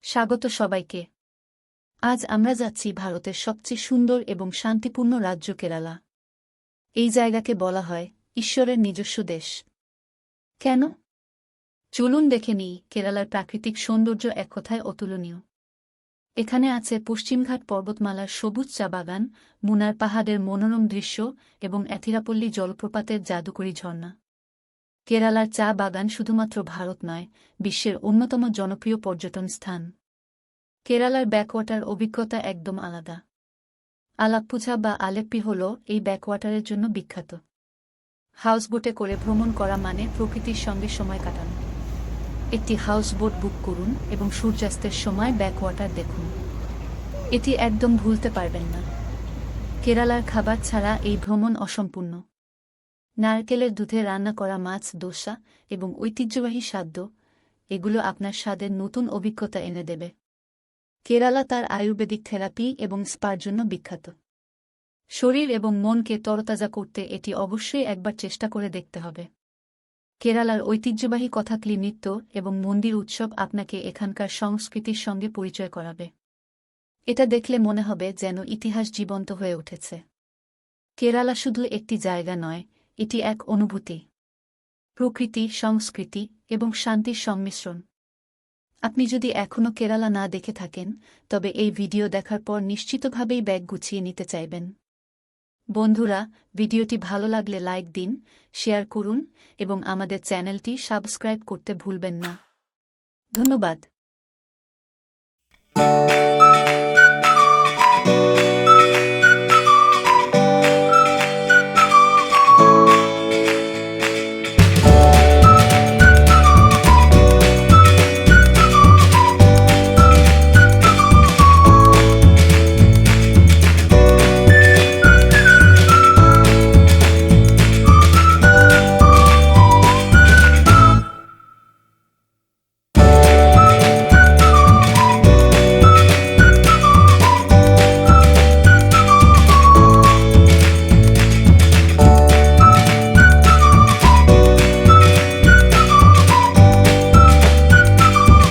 স্বাগত সবাইকে। আজ আমরা যাচ্ছি ভারতের সবচেয়ে সুন্দর এবং শান্তিপূর্ণ রাজ্য কেরালা। এই জায়গাকে বলা হয় ঈশ্বরের নিজস্ব দেশ। কেন? চলুন দেখে নিই। কেরালার প্রাকৃতিক সৌন্দর্য এক কথায় অতুলনীয়। এখানে আছে পশ্চিমঘাট পর্বতমালার সবুজ চা বাগান, মুনার পাহাড়ের মনোরম দৃশ্য এবং অ্যাথিরাপল্লী জলপ্রপাতের জাদুকরী ঝর্ণা। কেরালার চা বাগান শুধুমাত্র ভারত নয়, বিশ্বের অন্যতম জনপ্রিয় পর্যটন স্থান। কেরালার ব্যাকওয়াটার অভিজ্ঞতা একদম আলাদা। আলাপ্পুঝা বা আলেপ্পি হল এই ব্যাকওয়াটারের জন্য বিখ্যাত। হাউসবোটে করে ভ্রমণ করা মানে প্রকৃতির সঙ্গে সময় কাটানো। একটি হাউসবোট বুক করুন এবং সূর্যাস্তের সময় ব্যাকওয়াটার দেখুন। এটি একদম ভুলতে পারবেন না। কেরালার খাবার ছাড়া এই ভ্রমণ অসম্পূর্ণ। নারকেলের দুধে রান্না করা মাছ, দোসা এবং ঐতিহ্যবাহী খাদ্য, এগুলো আপনার স্বাদের নতুন অভিজ্ঞতা এনে দেবে। কেরালা তার আয়ুর্বেদিক থেরাপি এবং স্পার জন্য বিখ্যাত। শরীর এবং মনকে তরতাজা করতে এটি অবশ্যই একবার চেষ্টা করে দেখতে হবে। কেরালার ঐতিহ্যবাহী কথাকলি নৃত্য এবং মন্দির উৎসব আপনাকে এখানকার সংস্কৃতির সঙ্গে পরিচয় করাবে। এটা দেখলে মনে হবে যেন ইতিহাস জীবন্ত হয়ে উঠেছে। কেরালা শুধু একটি জায়গা নয়, এটি এক অনুভূতি, প্রকৃতি, সংস্কৃতি এবং শান্তির সংমিশ্রণ। আপনি যদি এখনও কেরালা না দেখে থাকেন, তবে এই ভিডিও দেখার পর নিশ্চিতভাবেই ব্যাগ গুছিয়ে নিতে চাইবেন। বন্ধুরা, ভিডিওটি ভালো লাগলে লাইক দিন, শেয়ার করুন এবং আমাদের চ্যানেলটি সাবস্ক্রাইব করতে ভুলবেন না। ধন্যবাদ।